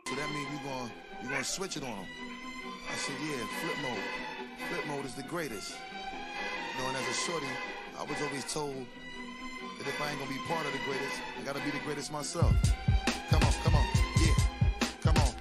So that means you gonna switch it on them. I said, yeah, flip mode. Flip mode is the greatest. You know, and as a shorty, I was always told that if I ain't gonna be part of the greatest, I gotta be the greatest myself. Come on, yeah, come on.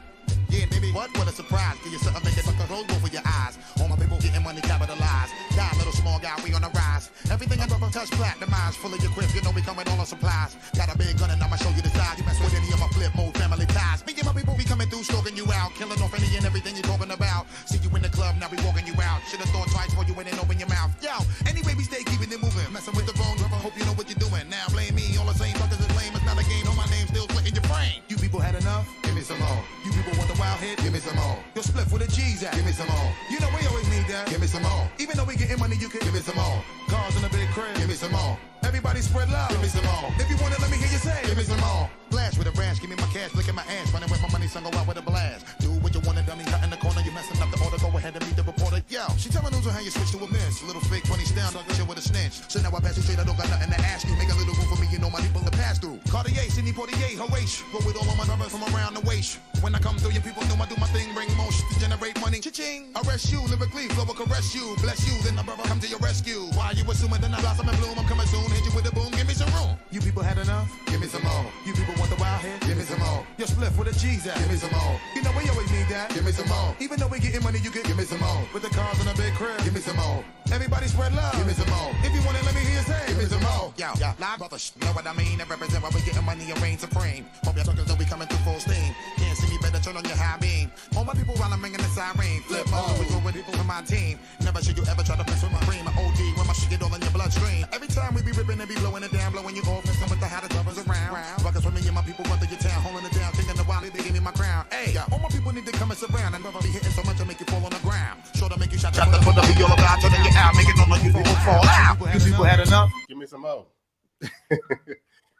Yeah, baby, what a surprise. Give you something, make it fucking roll over your eyes. All my people getting money capitalized. Die, little small guy, we on the rise. Everything I ever touch, platinumized. Full of your grip, you know we coming all on supplies. Got a big gun and I'ma show you the size. You mess with any of my flip mode family ties. Me and my people be coming through, stalking you out. Killing off any and everything you're talking about. See you in the club, now we walking you out. Should've thought twice before you went and open your mouth. Yo, anyway, we stay keeping it moving. Messing with the phone, I hope you know what you're doing. Now blame me, all the same fuckers is lame. It's not a game, no, my name's still splitting your brain. You people had enough? Give me some more. You people want the wild hit? Give me some more. Your split with the G's at? Give me some more. You know we always need that? Give me some more. Even though we getting money, you can give me some more. Cars in a big crib? Give me some more. Everybody spread love? Give me some more. If you want it, let me hear you say, give me some more. Flash with a rash, give me my cash, look at my ass. Running with my money, son, go out with a blast. Do what you want to, dummy, cut in the corner. You messing up the order, go ahead and meet the reporter. Yo, she telling news on how you switch to a miss. Little fake funny down, chill with a snitch. So now I pass you straight, I don't got nothing to ask you. Make a little room for me, you know my people to pass through. Cartier, Sidney Portier, Horatio. Roll with all of my numbers from around the waist. When I come through, your people know I do my thing, bring motion to generate money. Cha-ching, arrest you, lyrically, flow will caress you. Bless you, then the brother come to your rescue. Why you assuming that I blossom and bloom? I'm coming soon, hit you with a boom, give me some room. You people had enough? Give me some more. You people want the wild hit? Give me some more. Your split with the G's at? Give me some more. You know we always need that? Give me some more. Even though we getting money, you can give me some more. With the cars in a big crib? Give me some more. Everybody spread love? Give me some more. If you want it, let me hear you say, give me some more. Yo, live brothers, know what I mean? I represent why we getting money and reign supreme. Hope y'all talkers know we coming through full steam. Can't see me, better turn on your high beam. All my people while I'm ringing the siren. Flip mode, we go with people from my team. Never should you ever try to mess with my cream. My OD, when my shit get all in your bloodstream. Every time we be ripping and be blowing it down, blowing you off, and some of the hottest lovers around. Rockers for me and my people run through your town, holding it down, thinking the while they give me my crown. Hey, all my people need to come and surround. And never be hitting so much I make you fall on the ground. Sure to make you shot the foot up, be all about, turning you out, making all of you fall out. You people had enough? Give me some more.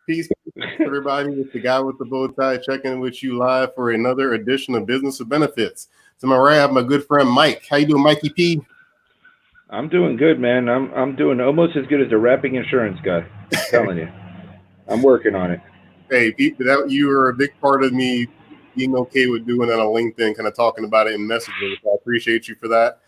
Peace, everybody. It's the guy with the bow tie checking with you live for another edition of Business of Benefits. To my right, I have my good friend Mike. How you doing, Mikey P? I'm doing good, man. I'm doing almost as good as the rapping insurance guy. I'm telling you, I'm working on it. Hey, Pete, you were a big part of me being okay with doing that on LinkedIn, kind of talking about it in messages. So I appreciate you for that.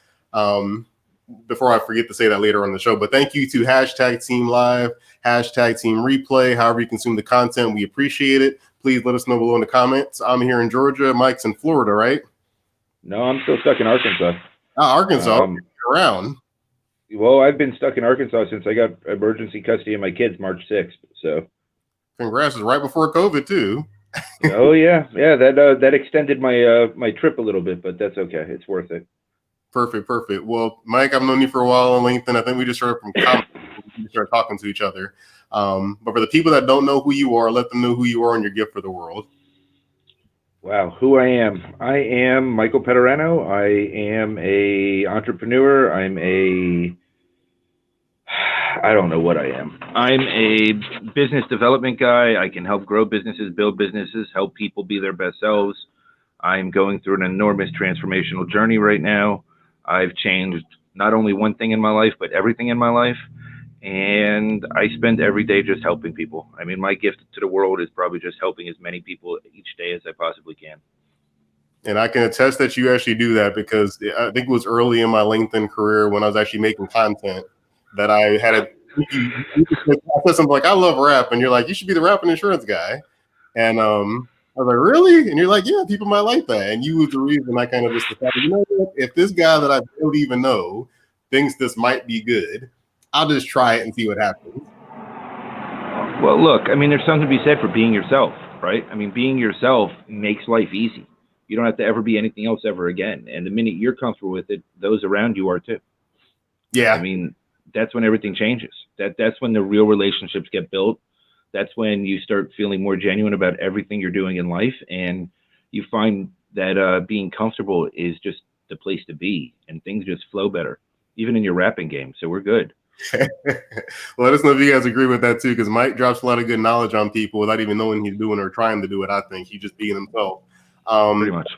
Before I forget to say that later on the show, but thank you to hashtag Team Live, hashtag Team Replay, however you consume the content. We appreciate it. Please let us know below in the comments. I'm here in Georgia. Mike's in Florida, right? No, I'm still stuck in Arkansas. Arkansas, around. Well, I've been stuck in Arkansas since I got emergency custody of my kids March 6th. So, congrats! It's right before COVID too. Oh yeah. That extended my trip a little bit, but that's okay. It's worth it. Perfect. Well, Mike, I've known you for a while on LinkedIn. I think we just started from comments. We started talking to each other. But for the people that don't know who you are, let them know who you are and your gift for the world. Wow, who I am. I am Michael Padurano. I am a entrepreneur. I don't know what I am. I'm a business development guy. I can help grow businesses, build businesses, help people be their best selves. I'm going through an enormous transformational journey right now. I've changed not only one thing in my life, but everything in my life. And I spend every day just helping people. I mean, my gift to the world is probably just helping as many people each day as I possibly can. And I can attest that you actually do that, because I think it was early in my LinkedIn career when I was actually making content that I had I said something like, I love rap. And you're like, you should be the rap and insurance guy. And I was like, really? And you're like, yeah, people might like that. And you was the reason I kind of just decided, you know what? If this guy that I don't even know thinks this might be good, I'll just try it and see what happens. Well, look, I mean, there's something to be said for being yourself, right? I mean, being yourself makes life easy. You don't have to ever be anything else ever again. And the minute you're comfortable with it, those around you are too. Yeah. I mean, that's when everything changes. That's when the real relationships get built. That's when you start feeling more genuine about everything you're doing in life. And you find that being comfortable is just the place to be, and things just flow better, even in your rapping game. So we're good. Well, let us know if you guys agree with that too, because Mike drops a lot of good knowledge on people without even knowing he's doing or trying to do it. I think he's just being himself. Pretty much.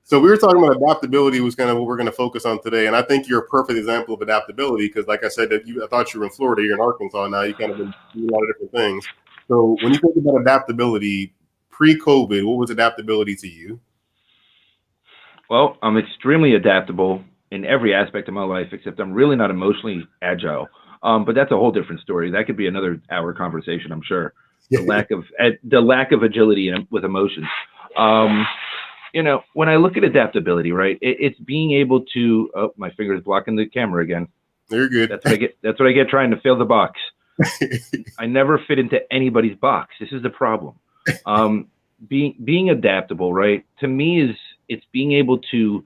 So we were talking about adaptability was kind of what we're going to focus on today. And I think you're a perfect example of adaptability, because like I said, I thought you were in Florida, you're in Arkansas now, you kind of been doing a lot of different things. So when you think about adaptability, pre-COVID, what was adaptability to you? Well, I'm extremely adaptable in every aspect of my life, except I'm really not emotionally agile. But that's a whole different story. That could be another hour conversation, I'm sure. The lack of agility with emotions. When I look at adaptability, right, it's being able to. Oh, my finger's blocking the camera again. You're good. That's what I get. That's what I get trying to fill the box. I never fit into anybody's box. This is the problem. Being adaptable, right? To me, it's being able to,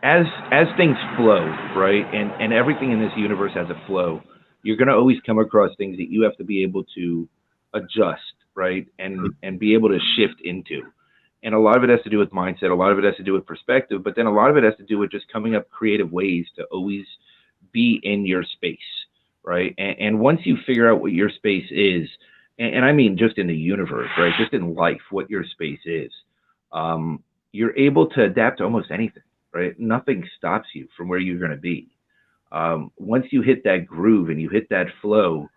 as things flow, right, and everything in this universe has a flow. You're going to always come across things that you have to be able to adjust, right, and be able to shift into. And a lot of it has to do with mindset. A lot of it has to do with perspective. But then a lot of it has to do with just coming up creative ways to always be in your space, right? And once you figure out what your space is, and I mean just in the universe, right? Just in life, what your space is, you're able to adapt to almost anything, right? Nothing stops you from where you're going to be. Once you hit that groove and you hit that flow,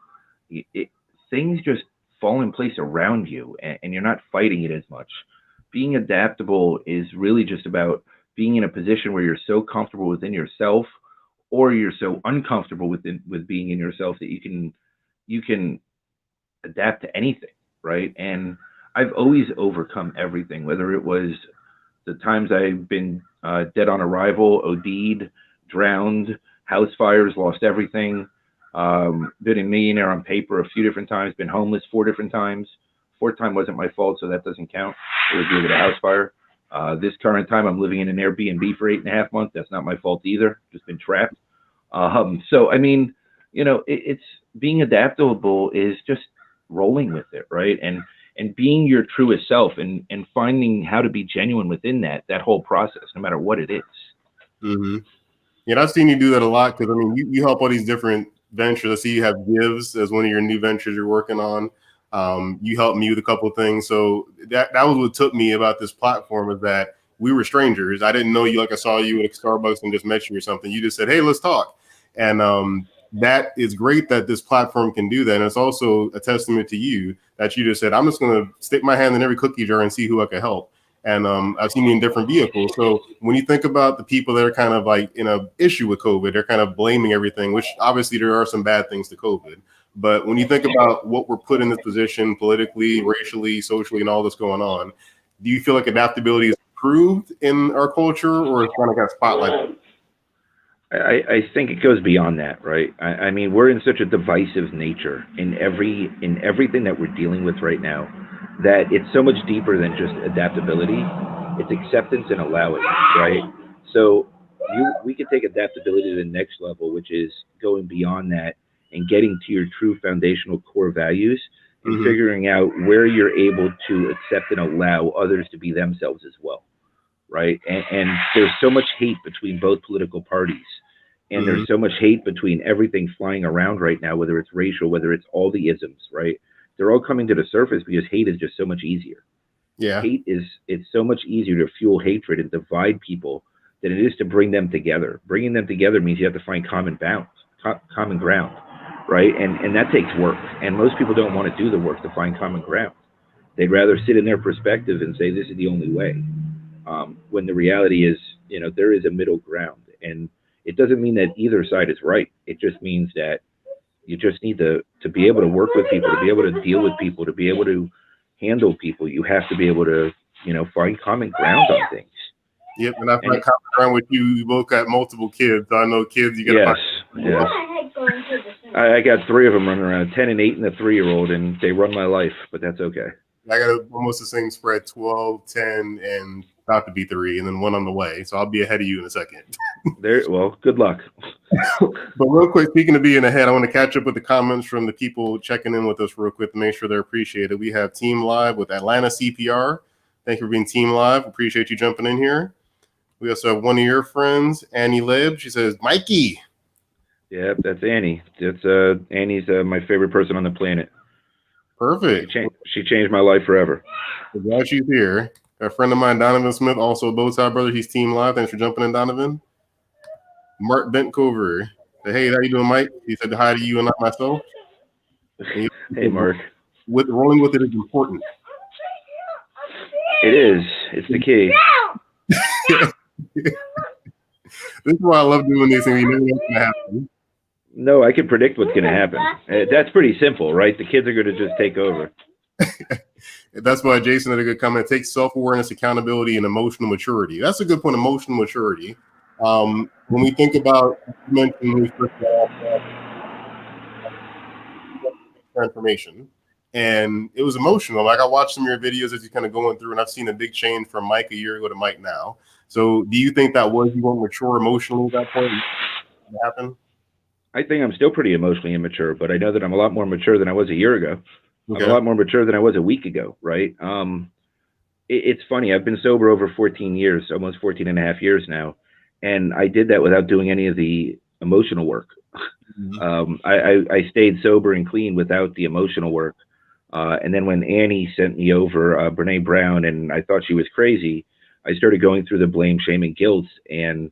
things just fall in place around you, and you're not fighting it as much. Being adaptable is really just about being in a position where you're so comfortable within yourself, or you're so uncomfortable with being in yourself that you can adapt to anything, right? And I've always overcome everything, whether it was the times I've been dead on arrival, OD'd, drowned, house fires, lost everything, been a millionaire on paper a few different times, been homeless 4 different times. 4th time wasn't my fault, so that doesn't count. It was due to the house fire. This current time, I'm living in an Airbnb for 8.5 months. That's not my fault either. Just been trapped. So, I mean, it's being adaptable is just rolling with it, right? And being your truest self and finding how to be genuine within that whole process, no matter what it is. Mm-hmm. Yeah, I've seen you do that a lot because, I mean, you help all these different ventures. I see you have Gives as one of your new ventures you're working on. You helped me with a couple of things. So that was what took me about this platform, is that we were strangers. I didn't know you. Like, I saw you at Starbucks and just met you or something. You just said, hey, let's talk. And that is great that this platform can do that. And it's also a testament to you that you just said, I'm just going to stick my hand in every cookie jar and see who I can help. And I've seen you in different vehicles. So when you think about the people that are kind of like in an issue with COVID, they're kind of blaming everything, which obviously there are some bad things to COVID. But when you think about what we're put in this position politically, racially, socially, and all this going on, do you feel like adaptability is improved in our culture, or it's kind of got spotlighted? I think it goes beyond that, right? I mean, we're in such a divisive nature in everything that we're dealing with right now, that it's so much deeper than just adaptability. It's acceptance and allowing, right? So we can take adaptability to the next level, which is going beyond that and getting to your true foundational core values and figuring out where you're able to accept and allow others to be themselves as well, right? And there's so much hate between both political parties, and there's so much hate between everything flying around right now, whether it's racial, whether it's all the isms, right? They're all coming to the surface because hate is just so much easier. Yeah. It's so much easier to fuel hatred and divide people than it is to bring them together. Bringing them together means you have to find common ground, right? And that takes work. And most people don't want to do the work to find common ground. They'd rather sit in their perspective and say, this is the only way. When the reality is, there is a middle ground. And it doesn't mean that either side is right. It just means that you just need to be able to work with people, to be able to deal with people, to be able to handle people. You have to be able to, find common ground on things. Yep, and I find common ground with you. You both got multiple kids. So I know kids, you got to find. Yes. I got 3 of them running around, 10 and 8 and a 3-year-old, and they run my life, but that's okay. I got almost the same spread, 12, 10, and about to be 3, and then 1 on the way. So I'll be ahead of you in a second. Well, good luck. But real quick, speaking of being ahead, I want to catch up with the comments from the people checking in with us real quick to make sure they're appreciated. We have Team Live with Atlanta CPR. Thank you for being Team Live. Appreciate you jumping in here. We also have one of your friends, Annie Lib. She says, Mikey. Yep, that's Annie. Annie's my favorite person on the planet. Perfect. She changed my life forever. I'm glad she's here. A friend of mine, Donovan Smith, also a Bowtie brother. He's Team Live. Thanks for jumping in, Donovan. Mark Bentcover said, hey, how you doing, Mike? He said hi to you and not myself. Hey, Mark. rolling with it is important. It is. It's the key. This is why I love doing these things. You never know what's gonna happen. No, I can predict what's going to happen. That's pretty simple, right? The kids are going to just take over. That's why Jason had a good comment. Take self-awareness, accountability, and emotional maturity. That's a good point. Emotional maturity. When we think about, you mentioned when we first got off transformation, and it was emotional. Like I watched some of your videos as you're kind of going through, and I've seen a big change from Mike a year ago to Mike now. So, do you think that was you weren't mature emotionally at that point? What happened? I think I'm still pretty emotionally immature, but I know that I'm a lot more mature than I was a year ago. Okay. I'm a lot more mature than I was a week ago, right? It's funny. I've been sober over 14 years, almost 14 and a half years now. And I did that without doing any of the emotional work. Mm-hmm. I stayed sober and clean without the emotional work. And then when Annie sent me over Brene Brown, and I thought she was crazy, I started going through the blame, shame, and guilt and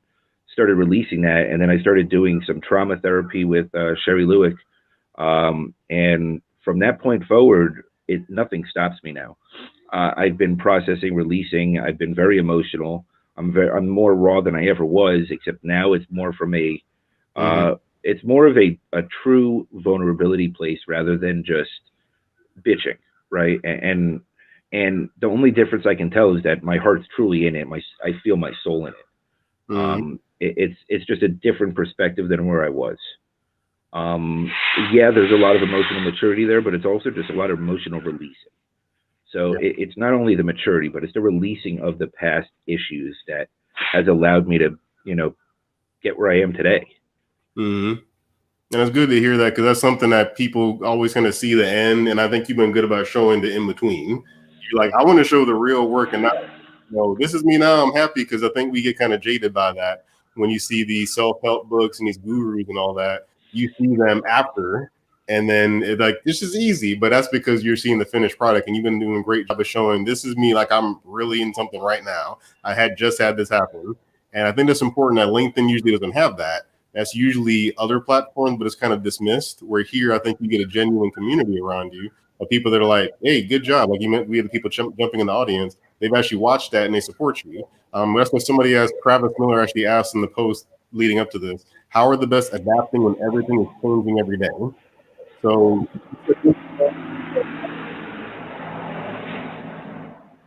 started releasing that. And then I started doing some trauma therapy with Sherry Lewick. And from that point forward, nothing stops me now. I've been processing, releasing. I've been very emotional. I'm more raw than I ever was, except now it's more from it's more of a true vulnerability place rather than just bitching, right? And the only difference I can tell is that my heart's truly in it. I feel my soul in it. Mm-hmm. It's just a different perspective than where I was. Yeah, there's a lot of emotional maturity there, but it's also just a lot of emotional releasing. So it's not only the maturity, but it's the releasing of the past issues that has allowed me to, get where I am today. Mm-hmm. And it's good to hear that because that's something that people always kind of see the end. And I think you've been good about showing the in between. You're like, I want to show the real work and not, this is me now. I'm happy because I think we get kind of jaded by that. When you see these self-help books and these gurus and all that, you see them after. And then it's like, this is easy, but that's because you're seeing the finished product and you've been doing a great job of showing this is me. Like I'm really in something right now. I had just had this happen. And I think that's important that LinkedIn usually doesn't have that. That's usually other platforms, but it's kind of dismissed. Where here, I think you get a genuine community around you of people that are like, hey, good job. Like you meant, we had people jumping in the audience. They've actually watched that and they support you. That's what somebody asked, Travis Miller actually asked in the post leading up to this. How are the best adapting when everything is changing every day? So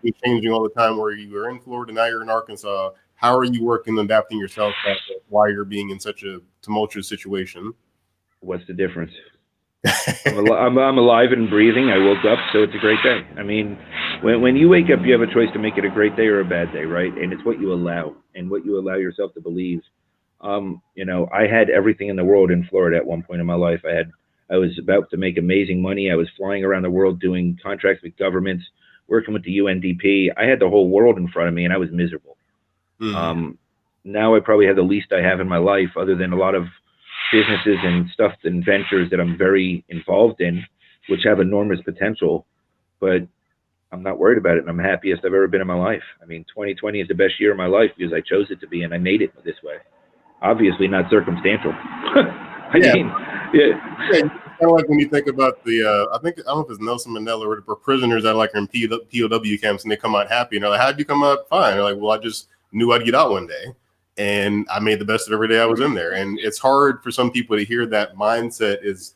you're changing all the time where you were in Florida, now you're in Arkansas. How are you working on adapting yourself back to why you're being in such a tumultuous situation? What's the difference? I'm alive and breathing. I woke up, so it's a great day. I mean, when you wake up, you have a choice to make it a great day or a bad day, right? And it's what you allow and what you allow yourself to believe. I had everything in the world in Florida at one point in my life. I was about to make amazing money. I was flying around the world doing contracts with governments, working with the UNDP. I had the whole world in front of me, and I was miserable. Mm-hmm. Now I probably have the least I have in my life, other than a lot of businesses and stuff and ventures that I'm very involved in, which have enormous potential, but I'm not worried about it, and I'm happiest I've ever been in my life. I mean, 2020 is the best year of my life because I chose it to be, and I made it this way. Obviously not circumstantial. Kind of like when you think about the, I don't know if it's Nelson Mandela or prisoners that are in POW camps and they come out happy. And they're like, how'd you come out fine? They're like, well, I just knew I'd get out one day. And I made the best of every day I was in there. And it's hard for some people to hear that mindset is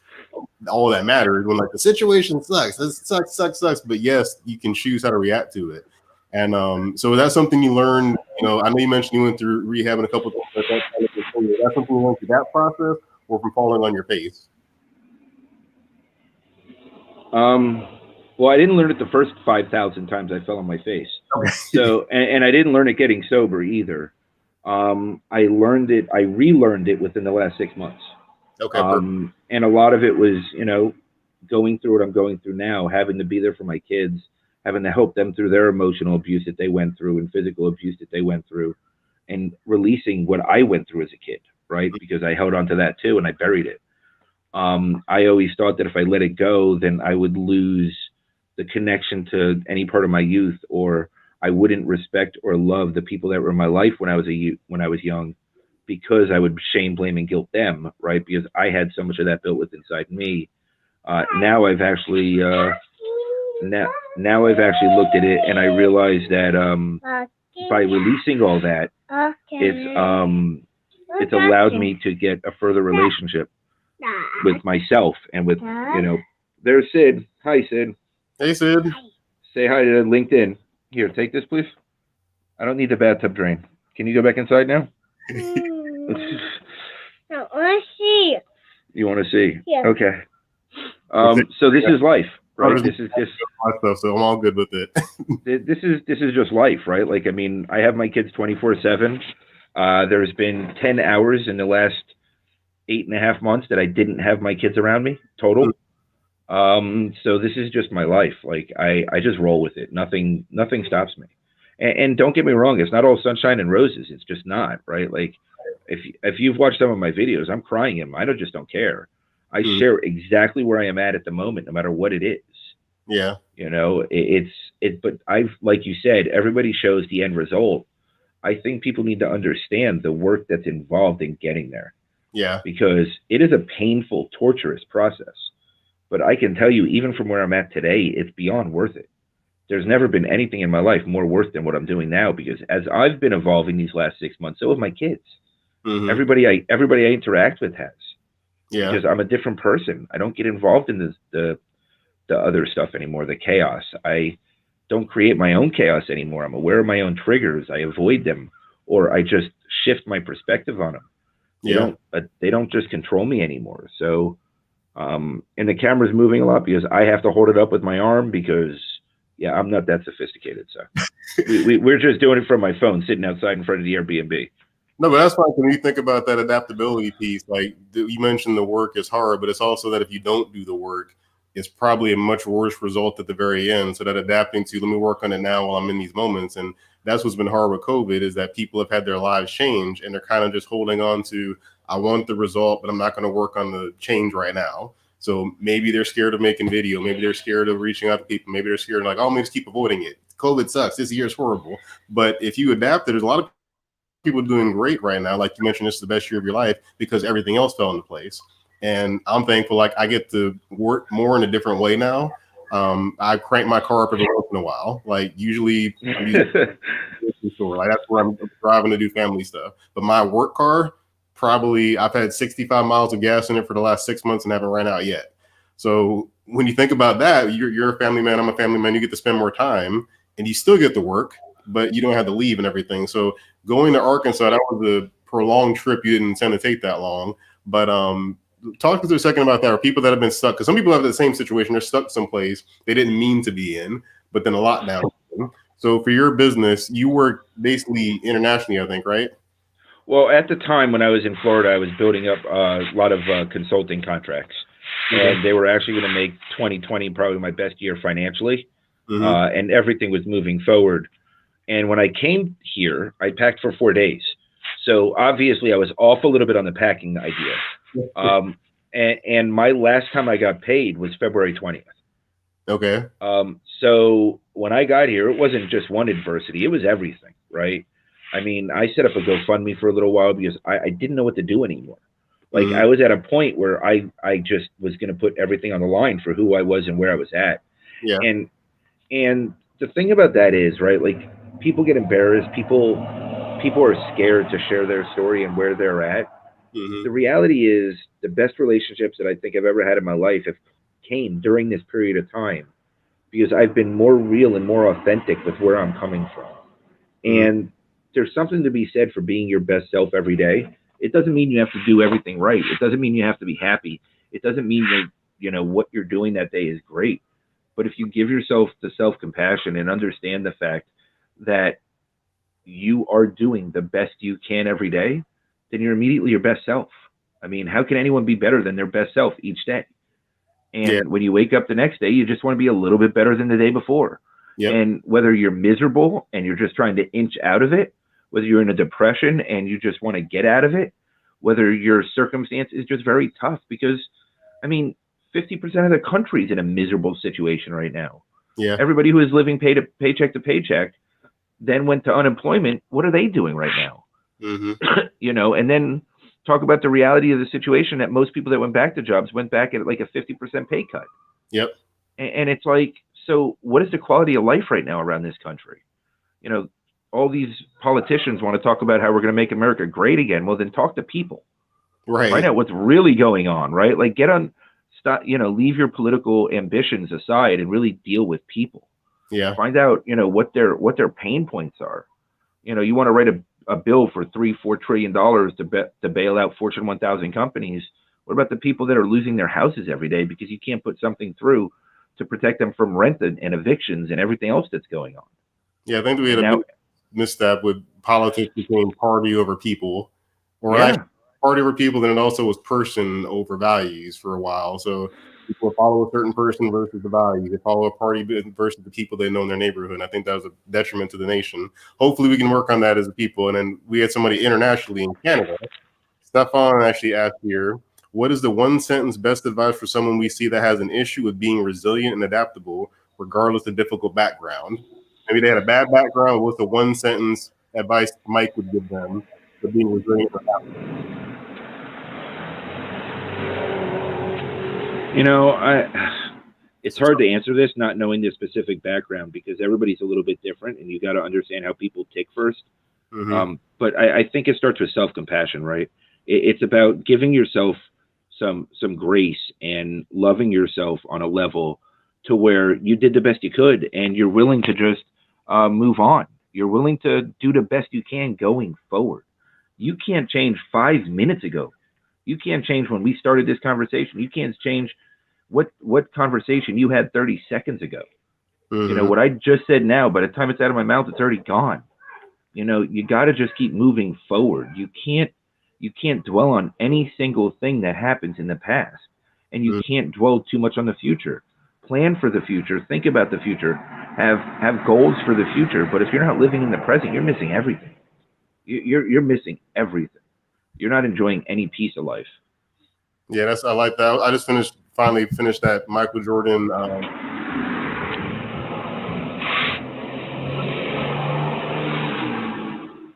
all that matters when like the situation sucks. This sucks. But yes, you can choose how to react to it. And so that's something you learned. I know you mentioned you went through rehab and a couple of things. That's something you learned through that process or from falling on your face? Well, I didn't learn it the first 5,000 times I fell on my face. Okay. So, and I didn't learn it getting sober either. I relearned it within the last 6 months. Okay. And a lot of it was, going through what I'm going through now, having to be there for my kids, having to help them through their emotional abuse that they went through and physical abuse that they went through, and releasing what I went through as a kid, right? Because I held on to that too and I buried it. I always thought that if I let it go, then I would lose the connection to any part of my youth, or I wouldn't respect or love the people that were in my life when I was young, because I would shame, blame, and guilt them, right? Because I had so much of that built within inside me. Now I've actually now I've actually looked at it and I realized that by releasing all that, it's allowed me to get a further relationship with myself and with, there's Sid. Hi, Sid. Hey, Sid. Say hi to LinkedIn. Here, take this, please. I don't need the bathtub drain. Can you go back inside now? I want to see. You want to see? Yeah. Okay. So this is life, right? This is just stuff, so I'm all good with it. this is just life, right? Like, I mean, I have my kids 24/7. There's been 10 hours in the last 8.5 months that I didn't have my kids around me total. So this is just my life. Like, I just roll with it. Nothing stops me. And don't get me wrong, it's not all sunshine and roses. It's just not, right? Like, if you've watched some of my videos, I'm crying in them. I just don't care. I share exactly where I am at the moment, no matter what it is. Yeah. But like you said, everybody shows the end result. I think people need to understand the work that's involved in getting there. Yeah. Because it is a painful, torturous process. But I can tell you, even from where I'm at today, it's beyond worth it. There's never been anything in my life more worth than what I'm doing now, because as I've been evolving these last 6 months, so have my kids. Everybody I interact with has. Yeah. Because I'm a different person. I don't get involved in the other stuff anymore, the chaos. I don't create my own chaos anymore. I'm aware of my own triggers. I avoid them, or I just shift my perspective on them. They don't just control me anymore. So, and the camera's moving a lot because I have to hold it up with my arm because, I'm not that sophisticated. So we're just doing it from my phone, sitting outside in front of the Airbnb. No, but that's like when you think about that adaptability piece, like you mentioned the work is hard, but it's also that if you don't do the work, it's probably a much worse result at the very end. So that adapting to, let me work on it now while I'm in these moments. And that's what's been hard with COVID, is that people have had their lives change and they're kind of just holding on to, I want the result, but I'm not going to work on the change right now. So maybe they're scared of making video. Maybe they're scared of reaching out to people. Maybe they're scared, like, oh, I'm going to just keep avoiding it. COVID sucks. This year is horrible. But if you adapt it, there's a lot of people doing great right now. Like you mentioned, this is the best year of your life because everything else fell into place. And I'm thankful, like, I get to work more in a different way now. I crank my car up every once in a while. Like, usually I'm using the store. Like, that's where I'm driving to do family stuff. But my work car, probably I've had 65 miles of gas in it for the last 6 months and haven't ran out yet. So when you think about that, you're a family man, I'm a family man, you get to spend more time and you still get to work, but you don't have to leave and everything. So going to Arkansas, that was a prolonged trip. You didn't intend to take that long. But talk to us a second about that, or people that have been stuck, because some people have the same situation. They're stuck someplace they didn't mean to be in, but then a lockdown. So for your business, you work basically internationally, I think, right? Well, at the time when I was in Florida, I was building up a lot of consulting contracts. And they were actually going to make 2020 probably my best year financially. And everything was moving forward. And when I came here, I packed for 4 days. So obviously I was off a little bit on the packing idea. And my last time I got paid was February 20th. Okay. So when I got here, it wasn't just one adversity. It was everything, right? I mean, I set up a GoFundMe for a little while because I didn't know what to do anymore. Like, I was at a point where I just was going to put everything on the line for who I was and where I was at. Yeah. And the thing about that is, right, like, people get embarrassed. People are scared to share their story and where they're at. The reality is the best relationships that I think I've ever had in my life have came during this period of time because I've been more real and more authentic with where I'm coming from. And there's something to be said for being your best self every day. It doesn't mean you have to do everything right. It doesn't mean you have to be happy. It doesn't mean that, you know, what you're doing that day is great. But if you give yourself the self-compassion and understand the fact that you are doing the best you can every day, then you're immediately your best self. I mean, how can anyone be better than their best self each day? And when you wake up the next day, you just want to be a little bit better than the day before. And whether you're miserable and you're just trying to inch out of it, whether you're in a depression and you just want to get out of it, whether your circumstance is just very tough, because, I mean, 50% of the country is in a miserable situation right now. Everybody who is living paycheck to paycheck then went to unemployment. What are they doing right now? You know, and then talk about the reality of the situation that most people that went back to jobs went back at like a 50% pay cut. And it's like, So what is the quality of life right now around this country? You know, all these politicians want to talk about how we're going to make America great again. Well, then talk to people. Right. Find out what's really going on, right? Like stop, leave your political ambitions aside and really deal with people. Yeah. Find out, what their pain points are. You want to write a bill for $3-4 trillion to bail out Fortune 1000 companies. What about the people that are losing their houses every day because you can't put something through to protect them from rent and evictions and everything else that's going on? Yeah, I think we had a big misstep with politics became party over people, or actually party over people, then it also was person over values for a while. So people follow a certain person versus the value. They follow a party versus the people they know in their neighborhood. And I think that was a detriment to the nation. Hopefully we can work on that as a people. And then we had somebody internationally in Canada. Stefan actually asked here, what is the one sentence best advice for someone we see that has an issue with being resilient and adaptable, regardless of difficult background? Maybe they had a bad background. What's the one sentence advice Mike would give them for being resilient and adaptable? It's hard to answer this not knowing their specific background because everybody's a little bit different and you got to understand how people tick first. Mm-hmm. But I think it starts with self-compassion, right? It's about giving yourself some grace and loving yourself on a level to where you did the best you could and you're willing to just move on. You're willing to do the best you can going forward. You can't change 5 minutes ago. You can't change when we started this conversation. You can't change what conversation you had 30 seconds ago. Mm-hmm. What I just said now, by the time it's out of my mouth, it's already gone. You got to just keep moving forward. You can't dwell on any single thing that happens in the past, and you can't dwell too much on the future. Plan for the future. Think about the future. Have goals for the future. But if you're not living in the present, you're missing everything. You're missing everything. You're not enjoying any piece of life. Yeah, I like that. I just finally finished that Michael Jordan.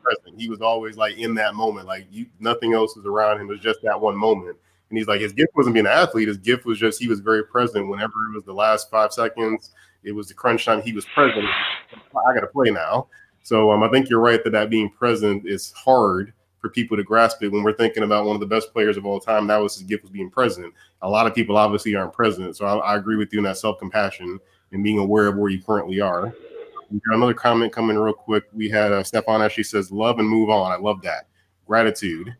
Present. He was always like in that moment, like nothing else was around him. It was just that one moment. And he's like, his gift wasn't being an athlete. His gift was just he was very present. Whenever it was the last 5 seconds, it was the crunch time. He was present. I got to play now. So I think you're right that being present is hard for people to grasp it. When we're thinking about one of the best players of all time, that was his gift, was being present. A lot of people obviously aren't present. So I agree with you in that self-compassion and being aware of where you currently are. We got another comment coming real quick. We had Stefan actually says, love and move on. I love that. Gratitude.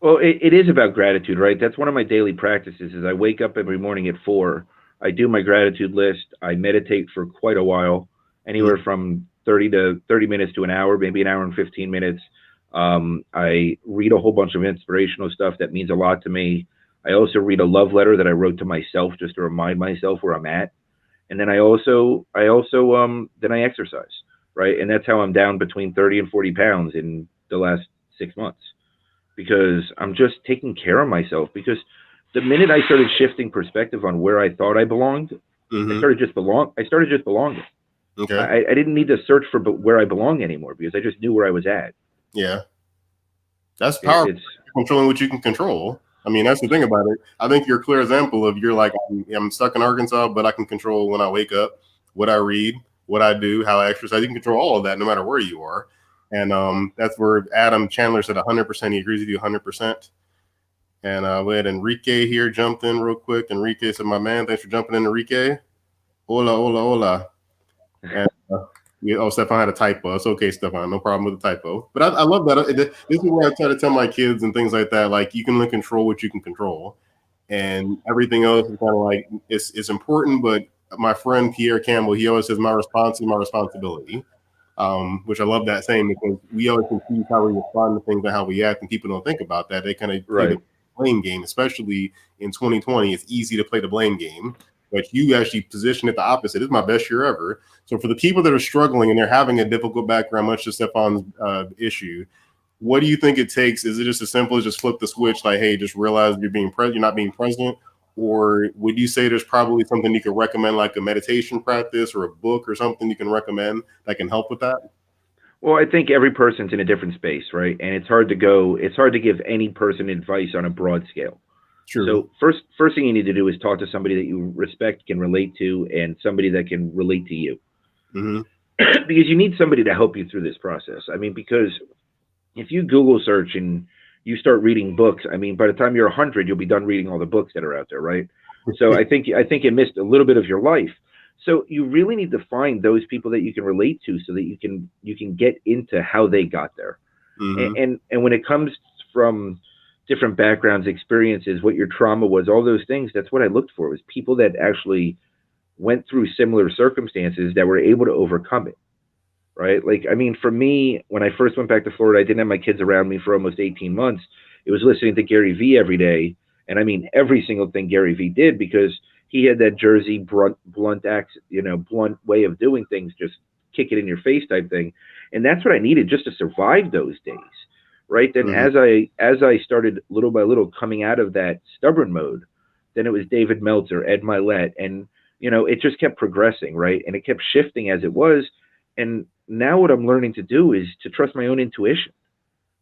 Well, it is about gratitude, right? That's one of my daily practices is I wake up every morning at 4. I do my gratitude list. I meditate for quite a while, anywhere from 30 minutes to an hour, maybe an hour and 15 minutes. I read a whole bunch of inspirational stuff that means a lot to me. I also read a love letter that I wrote to myself just to remind myself where I'm at. And then I exercise, right? And that's how I'm down between 30 and 40 pounds in the last 6 months, because I'm just taking care of myself. Because the minute I started shifting perspective on where I thought I belonged, I started just belonging. Okay. I didn't need to search for where I belong anymore because I just knew where I was at. Yeah. That's powerful. Controlling what you can control. I mean, that's the thing about it. I think you're a clear example of you're like, I'm stuck in Arkansas, but I can control when I wake up, what I read, what I do, how I exercise. You can control all of that no matter where you are. And that's where Adam Chandler said 100%. He agrees with you 100%. And we had Enrique here jumped in real quick. Enrique said, my man, thanks for jumping in, Enrique. Hola, hola, hola. And Stefan had a typo. It's okay, Stefan. No problem with the typo. But I love that. This is what I try to tell my kids and things like that. Like, you can only control what you can control. And everything else is kind of like, it's important. But my friend Pierre Campbell, he always says, my response is my responsibility. Which I love that saying, because we always confuse how we respond to things and how we act, and people don't think about that. They kind of play the blame game, especially in 2020. It's easy to play the blame game, but you actually position it the opposite. It's my best year ever. So for the people that are struggling and they're having a difficult background, much to Stefan's issue, what do you think it takes? Is it just as simple as just flip the switch, like, hey, just realize you're not being present? Or would you say there's probably something you could recommend, like a meditation practice or a book or something you can recommend that can help with that? Well, I think every person's in a different space, right? And it's hard to give any person advice on a broad scale. True. So first thing you need to do is talk to somebody that you respect, can relate to, and somebody that can relate to you. Mm-hmm. Because you need somebody to help you through this process. I mean, because if you Google search and you start reading books, I mean, by the time you're 100, you'll be done reading all the books that are out there, right? So I think you missed a little bit of your life. So you really need to find those people that you can relate to, so that you can get into how they got there. Mm-hmm. And when it comes from different backgrounds, experiences, what your trauma was, all those things, that's what I looked for, was people that actually went through similar circumstances that were able to overcome it. Right? Like, I mean, for me, when I first went back to Florida, I didn't have my kids around me for almost 18 months. It was listening to Gary Vee every day. And I mean, every single thing Gary Vee did, because he had that Jersey blunt way of doing things, just kick it in your face type thing. And that's what I needed just to survive those days. Right. Then Mm-hmm. as I started little by little coming out of that stubborn mode, then it was David Meltzer, Ed Milet, and, it just kept progressing. Right. And it kept shifting as it was. And now what I'm learning to do is to trust my own intuition,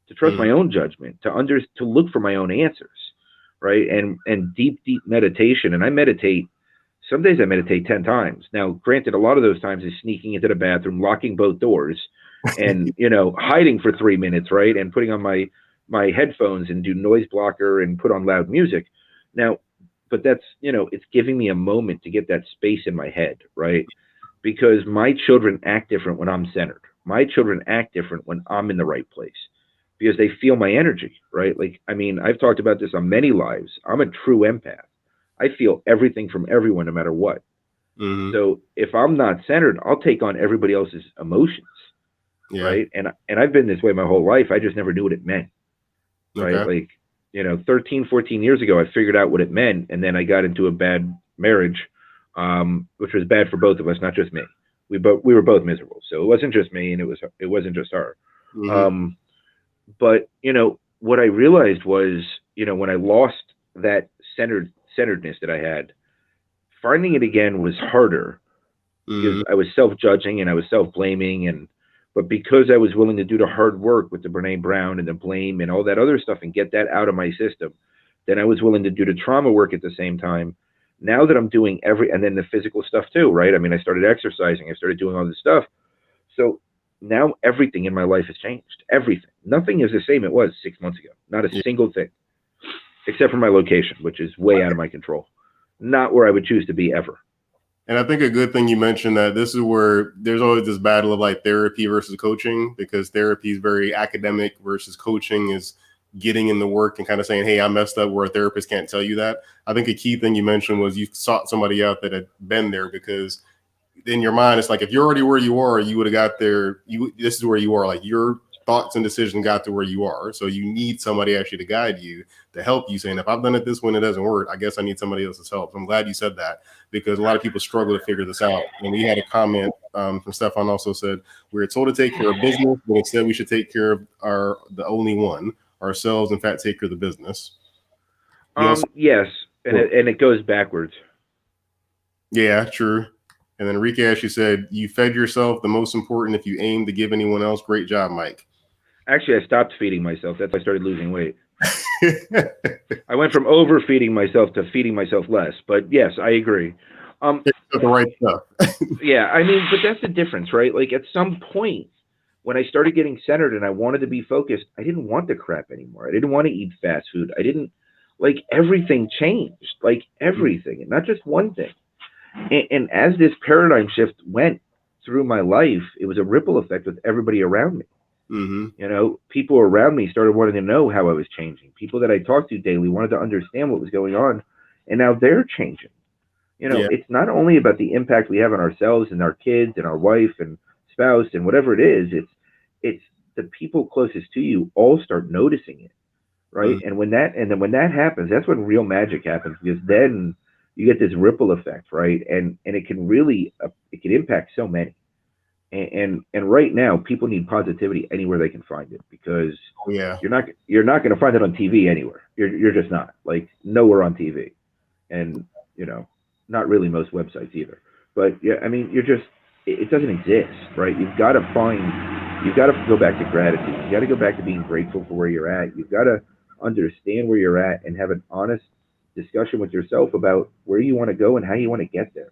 to trust my own judgment, to look for my own answers, right? And deep meditation. And I meditate. Some days I meditate 10 times. Now, granted, a lot of those times is sneaking into the bathroom, locking both doors, and hiding for 3 minutes, right? And putting on my headphones and do noise blocker and put on loud music. Now, but that's it's giving me a moment to get that space in my head, right? Because my children act different when I'm centered. My children act different when I'm in the right place, because they feel my energy, right? Like, I mean, I've talked about this on many lives. I'm a true empath. I feel everything from everyone, no matter what. Mm-hmm. So if I'm not centered, I'll take on everybody else's emotions, right? And I've been this way my whole life. I just never knew what it meant, right? Okay. Like, 13, 14 years ago, I figured out what it meant, and then I got into a bad marriage, which was bad for both of us, not just me. We were both miserable. So it wasn't just me, and it wasn't just her. Mm-hmm. But what I realized was, when I lost that centeredness that I had, finding it again was harder, because I was self-judging and I was self-blaming, but because I was willing to do the hard work with the Brene Brown and the blame and all that other stuff and get that out of my system, then I was willing to do the trauma work at the same time. Now that I'm doing and then the physical stuff too, right? I mean, I started exercising, I started doing all this stuff. So now everything in my life has changed. Everything. Nothing is the same it was 6 months ago. Not a single thing, except for my location, which is way out of my control. Not where I would choose to be ever. And I think a good thing you mentioned that this is where there's always this battle of like therapy versus coaching, because therapy is very academic versus coaching is getting in the work and kind of saying, hey, I messed up, where a therapist can't tell you that. I think a key thing you mentioned was you sought somebody out that had been there, because in your mind, it's like, if you're already where you are, you would have got there. This is where you are. Like, your thoughts and decisions got to where you are. So you need somebody actually to guide you, to help you, saying, if I've done it this way and it doesn't work, I guess I need somebody else's help. So I'm glad you said that, because a lot of people struggle to figure this out. And we had a comment from Stefan also said, we were told to take care of business, but instead we should take care of the only one, ourselves, in fact, take care of the business. Yes. And it goes backwards. Yeah, true. And then Enrique actually said, you fed yourself. The most important, if you aim to give anyone else. Great job, Mike. Actually, I stopped feeding myself. That's why I started losing weight. I went from overfeeding myself to feeding myself less. But yes, I agree. The right stuff. Yeah, I mean, but that's the difference, right? Like, at some point, when I started getting centered and I wanted to be focused, I didn't want the crap anymore. I didn't want to eat fast food. I didn't, like, everything changed. Like, everything, and not just one thing. And as this paradigm shift went through my life, it was a ripple effect with everybody around me. Mm-hmm. People around me started wanting to know how I was changing. People that I talked to daily wanted to understand what was going on, and now they're changing. It's not only about the impact we have on ourselves and our kids and our wife and spouse and whatever it is. It's the people closest to you all start noticing it, right? Mm-hmm. And when that happens, that's when real magic happens, because then you get this ripple effect, right? And it can really it can impact so many. And right now, people need positivity anywhere they can find it, because you're not going to find it on TV anywhere. You're just not, like, nowhere on TV, and not really most websites either. But yeah, I mean, it doesn't exist, right? You've got to go back to gratitude. You got to go back to being grateful for where you're at. You've got to understand where you're at and have an honest discussion with yourself about where you want to go and how you want to get there.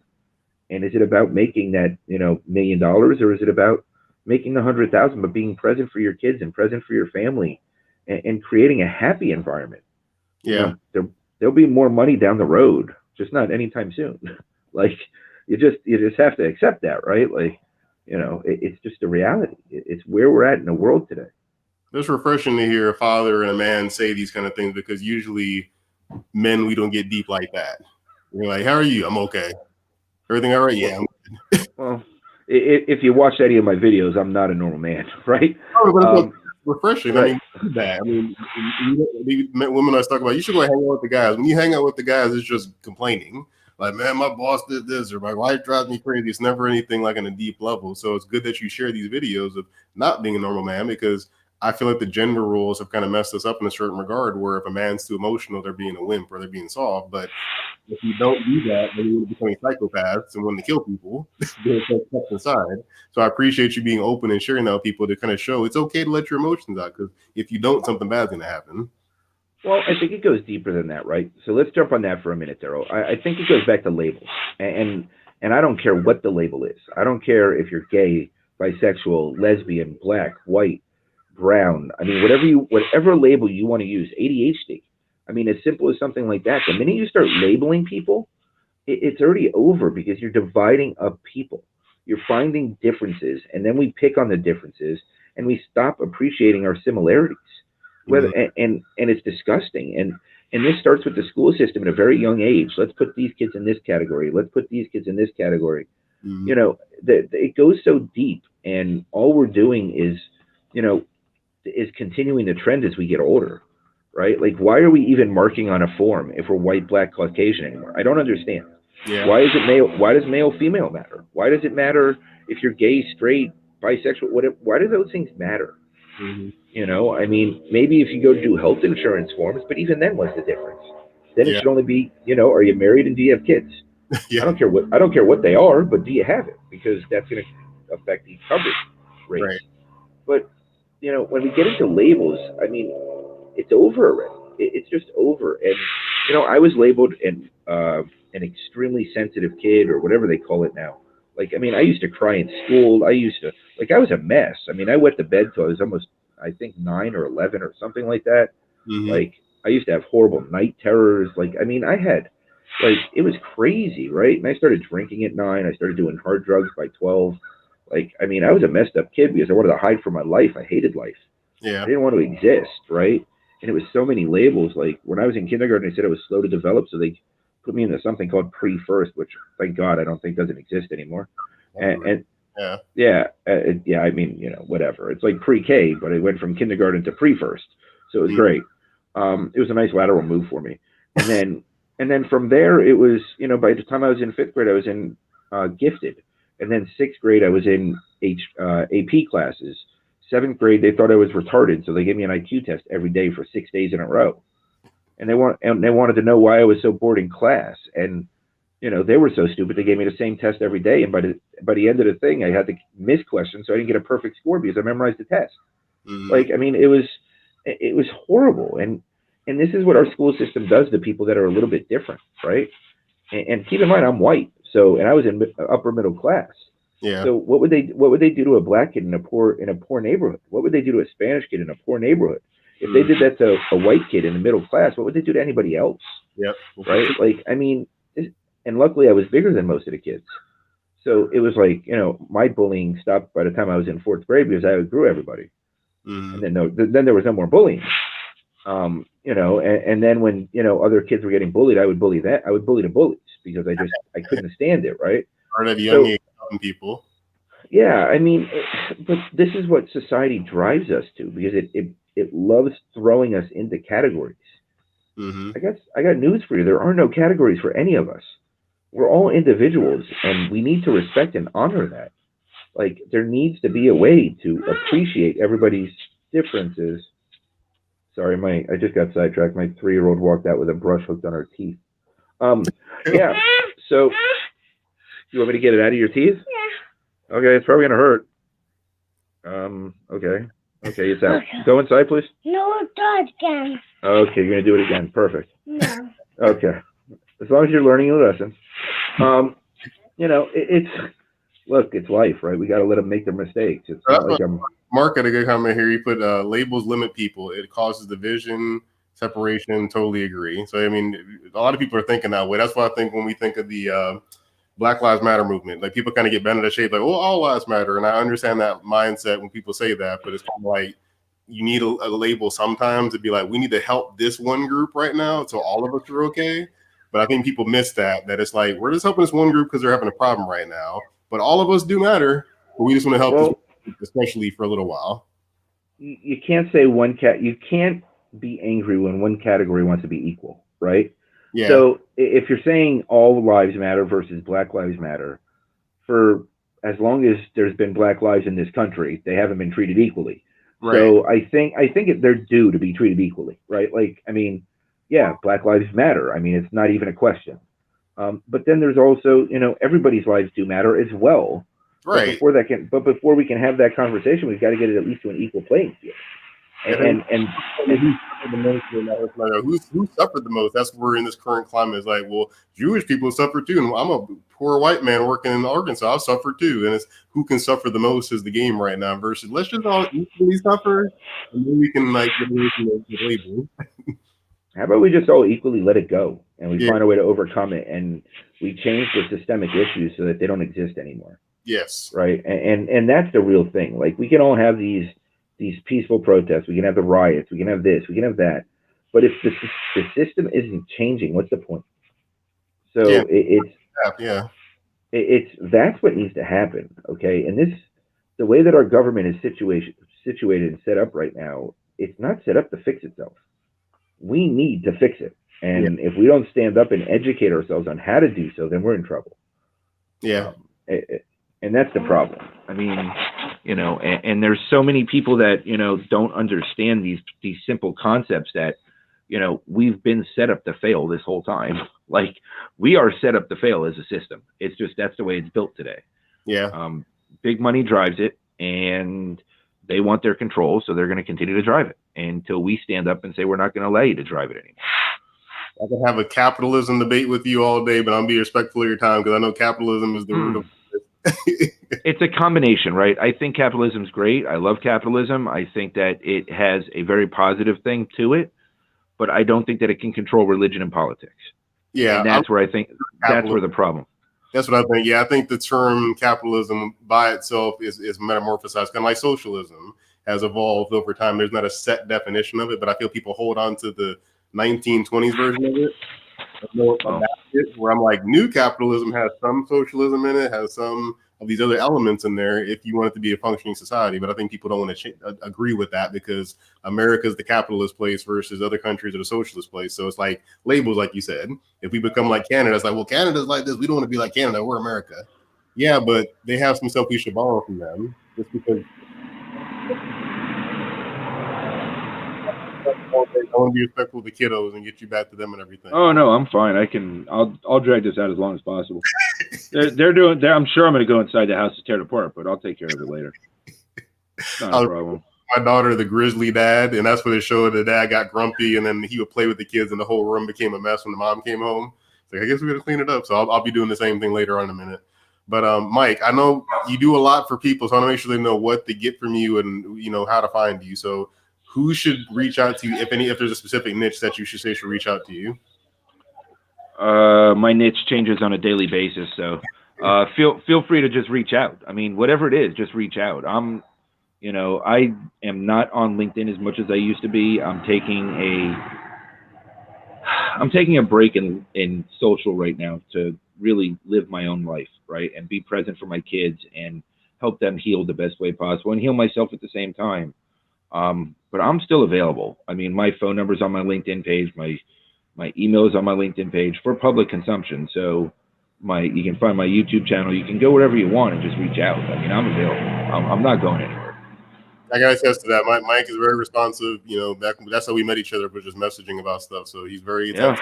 And is it about making that, $1 million, or is it about making 100,000, but being present for your kids and present for your family, and creating a happy environment? There'll be more money down the road, just not anytime soon. Like, you just have to accept that, right? Like, it's just a reality. It's where we're at in the world today. It's refreshing to hear a father and a man say these kind of things, because usually men, we don't get deep like that. We're like, how are you? I'm okay. Everything all right? Yeah. Well, if you watch any of my videos, I'm not a normal man, right? Refreshing. Right. I mean, women always talk about, you should go hang out with the guys. When you hang out with the guys, it's just complaining. Like, man, my boss did this, or my wife drives me crazy. It's never anything like on a deep level. So it's good that you share these videos of not being a normal man, because I feel like the gender roles have kind of messed us up in a certain regard, where if a man's too emotional, they're being a wimp or they're being soft. But if you don't do that, then you're becoming psychopaths and wanting to kill people. Inside. So I appreciate you being open and sharing that with people, to kind of show it's okay to let your emotions out, because if you don't, something bad's going to happen. Well, I think it goes deeper than that, right? So let's jump on that for a minute, Daryl. I think it goes back to labels, and I don't care what the label is. I don't care if you're gay, bisexual, lesbian, black, white, brown. I mean, whatever label you want to use. ADHD. I mean, as simple as something like that. The minute you start labeling people, it's already over, because you're dividing up people. You're finding differences, and then we pick on the differences, and we stop appreciating our similarities. And it's disgusting. And this starts with the school system at a very young age. Let's put these kids in this category. Let's put these kids in this category. It goes so deep, and all we're doing is continuing the trend as we get older, right? Like, why are we even marking on a form if we're white, black, Caucasian anymore? I don't understand. Yeah. Why is it male? Why does male, female matter? Why does it matter if you're gay, straight, bisexual? Why do those things matter? Mm-hmm. I mean, maybe if you go to do health insurance forms, but even then, what's the difference? Then it should only be, are you married and do you have kids? Yeah. I don't care what they are, but do you have it? Because that's going to affect the coverage rates. Right. But when we get into labels, I mean, it's over already. It's just over. And I was labeled an extremely sensitive kid, or whatever they call it now. Like, I mean, I used to cry in school. I was a mess. I mean, I went to bed till I was almost, I think, 9 or 11 or something like that. Mm-hmm. Like, I used to have horrible night terrors. Like, I mean, it was crazy, right? And I started drinking at 9. I started doing hard drugs by 12. Like, I mean, I was a messed up kid because I wanted to hide from my life. I hated life. Yeah. I didn't want to exist, right? And it was so many labels. Like, when I was in kindergarten, they said I was slow to develop, so they put me into something called pre-first, which, thank God, I don't think doesn't exist anymore. I mean, whatever. It's like pre-K, but I went from kindergarten to pre-first, so it was great. It was a nice lateral move for me. And then from there, it was, by the time I was in 5th grade, I was in gifted. And then 6th grade, I was in AP classes. 7th grade, they thought I was retarded, so they gave me an IQ test every day for 6 days in a row. And they wanted to know why I was so bored in class. And they were so stupid, they gave me the same test every day. And by the end of the thing, I had to miss questions, so I didn't get a perfect score because I memorized the test. Mm-hmm. Like, I mean, it was horrible. And this is what our school system does to people that are a little bit different, right? And keep in mind, I'm white, and I was in upper middle class. Yeah. So what would they do to a black kid in a poor neighborhood? What would they do to a Spanish kid in a poor neighborhood? If they did that to a white kid in the middle class, what would they do to anybody else? Yep. Right? Like, I mean, and luckily I was bigger than most of the kids. So it was like, my bullying stopped by the time I was in 4th grade because I outgrew everybody. Mm-hmm. And then there was no more bullying. And then when, other kids were getting bullied, I would bully the bullies because I couldn't stand it, right? Or at a young age, people. Yeah, I mean, but this is what society drives us to, because it loves throwing us into categories. Mm-hmm. I got news for you. There are no categories for any of us. We're all individuals, and we need to respect and honor that. Like, there needs to be a way to appreciate everybody's differences. Sorry, I just got sidetracked. My 3-year-old walked out with a brush hooked on her teeth. Yeah. So, you want me to get it out of your teeth? Yeah. Okay, it's probably gonna hurt. Okay, it's out. Okay. Go inside, please. No, do it again. Okay, you're gonna do it again. Perfect. No. Okay. As long as you're learning your lessons. It's look, it's life, right? We got to let them make their mistakes. It's not like I'm. Mark had a good comment here. He put labels limit people. It causes division, separation. Totally agree. So I mean, a lot of people are thinking that way. That's why I think when we think of the Black Lives Matter movement, like people kind of get bent out of shape, like, well, all lives matter, and I understand that mindset when people say that, but it's kind of like you need a label sometimes to be like, we need to help this one group right now, so all of us are okay. But I think people miss that it's like we're just helping this one group because they're having a problem right now, but all of us do matter. But we just want to help this Well, group, especially for a little while. you can't say you can't be angry when one category wants to be equal, right? Yeah, So if you're saying all lives matter versus Black Lives Matter, for as long as there's been Black lives in this country, they haven't been treated equally. right. So I think they're due to be treated equally, right? Like, I mean, yeah, Black lives matter. I mean, it's not even a question. But then there's also, everybody's lives do matter as well. But Right. before we can have that conversation, we've got to get it at least to an equal playing field. And who suffered the most in that who suffered the most? That's where in this current climate is like, well, Jewish people suffer too, and I'm a poor white man working in Arkansas. I'll suffer too, and it's who can suffer the most is the game right now. Versus let's just all equally suffer, and then we can like get away from the label. how about we just all equally let it go, and we Yeah. find a way to overcome it, and we change the systemic issues so that they don't exist anymore, Yes. right? And that's the real thing. Like, we can all have these peaceful protests, we can have the riots, we can have this, we can have that, but if the system isn't changing, what's the point? So Yeah. it's that's what needs to happen, okay? And the way that our government is situated and set up right now, it's not set up to fix itself. We need to fix it, and if we don't stand up and educate ourselves on how to do so, then we're in trouble. Yeah. And that's the problem. I mean, and there's so many people that, don't understand these simple concepts that, we've been set up to fail this whole time. Like, we are set up to fail as a system. It's just, that's the way it's built today. Yeah. Big money drives it, and they want their control, so they're going to continue to drive it until we stand up and say, we're not going to allow you to drive it anymore. I can have a capitalism debate with you all day, but I'll be respectful of your time because I know capitalism is the root of It's a combination, right? I think capitalism is great. I love capitalism. I think that it has a very positive thing to it, but I don't think that it can control religion and politics. Yeah. And that's where I think that's where the problem. That's what I think. Yeah, I think the term capitalism by itself is metamorphosized, kind of like socialism has evolved over time. There's not a set definition of it, but I feel people hold on to the 1920s version of it. Where I'm like, new capitalism has some socialism in it, has some of these other elements in there if you want it to be a functioning society. But I think people don't want to agree with that because America is the capitalist place versus other countries are the socialist place. So it's like labels, like you said. If we become like Canada, it's like, well, Canada's like this. We don't want to be like Canada. We're America. Yeah, but they have some stuff we should borrow from them just because. I want to be respectful of the kiddos and get you back to them and everything. Oh no, I'm fine. I'll drag this out as long as possible. they're doing. I'm sure I'm going to go inside the house to tear it apart, but I'll take care of it later. It's not a problem. My daughter, the grizzly dad, and that's where they showed the dad got grumpy, and then he would play with the kids, and the whole room became a mess when the mom came home. So I guess we're gonna clean it up. So I'll be doing the same thing later on in a minute. But Mike, I know you do a lot for people, so I want to make sure they know what to get from you and how to find you. So who should reach out to you, if there's a specific niche that you should reach out to you? My niche changes on a daily basis, so feel free to just reach out. I mean, whatever it is, just reach out. I am not on LinkedIn as much as I used to be. I'm taking a break in social right now to really live my own life, right, and be present for my kids and help them heal the best way possible and heal myself at the same time. But I'm still available. I mean, my phone number's on my LinkedIn page. My email is on my LinkedIn page for public consumption. So you can find my YouTube channel. You can go wherever you want and just reach out. I mean, I'm available. I'm not going anywhere. I got to attest to that. Mike is very responsive. That's how we met each other, but just messaging about stuff. So he's very attentive.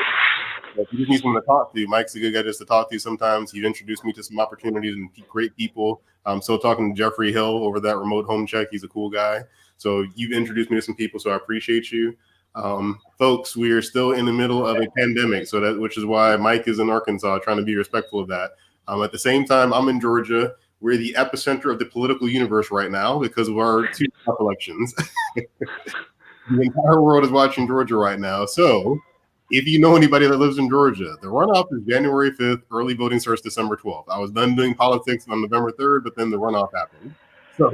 If you just need someone to talk to, Mike's a good guy just to talk to sometimes. He'd introduce me to some opportunities and great people. I'm still talking to Jeffrey Hill over that remote home check. He's a cool guy. So you've introduced me to some people, so I appreciate you. Folks, we are still in the middle of a pandemic, which is why Mike is in Arkansas, trying to be respectful of that. At the same time, I'm in Georgia. We're the epicenter of the political universe right now because of our 2 top elections. The entire world is watching Georgia right now. So if you know anybody that lives in Georgia, the runoff is January 5th. Early voting starts December 12th. I was done doing politics on November 3rd, but then the runoff happened. So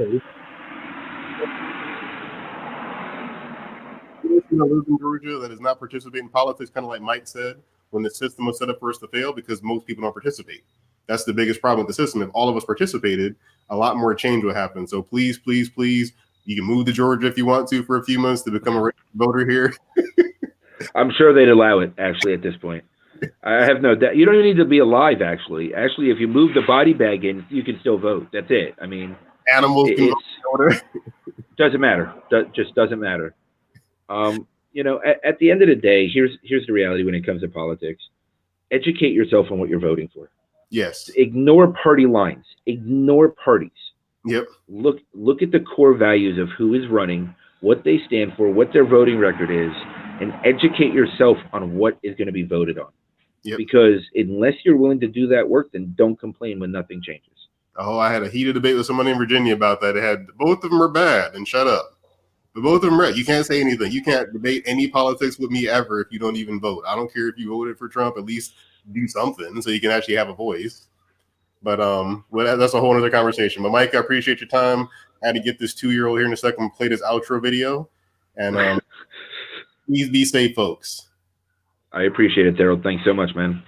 that lives in Georgia that is not participating in politics, kind of like Mike said, when the system was set up for us to fail because most people don't participate. That's the biggest problem with the system. If all of us participated, a lot more change would happen. So please, please, please, you can move to Georgia if you want to for a few months to become a voter here. I'm sure they'd allow it, actually, at this point. I have no doubt. You don't even need to be alive, actually. Actually, if you move the body bag in, you can still vote. That's it. I mean, animals can vote. Doesn't matter. Just doesn't matter. You know, at the end of the day, here's the reality when it comes to politics. Educate yourself on what you're voting for. Yes. Ignore party lines. Ignore parties. Yep. Look at the core values of who is running, what they stand for, what their voting record is, and educate yourself on what is going to be voted on. Yep. Because unless you're willing to do that work, then don't complain when nothing changes. Oh, I had a heated debate with someone in Virginia about that. It had both of them are bad and shut up. But both of them are. You can't say anything. You can't debate any politics with me ever if you don't even vote. I don't care if you voted for Trump. At least do something so you can actually have a voice. But well, that's a whole other conversation. But Mike, I appreciate your time. I had to get this 2-year-old here in a second and play this outro video. And please be safe, folks. I appreciate it, Daryl. Thanks so much, man.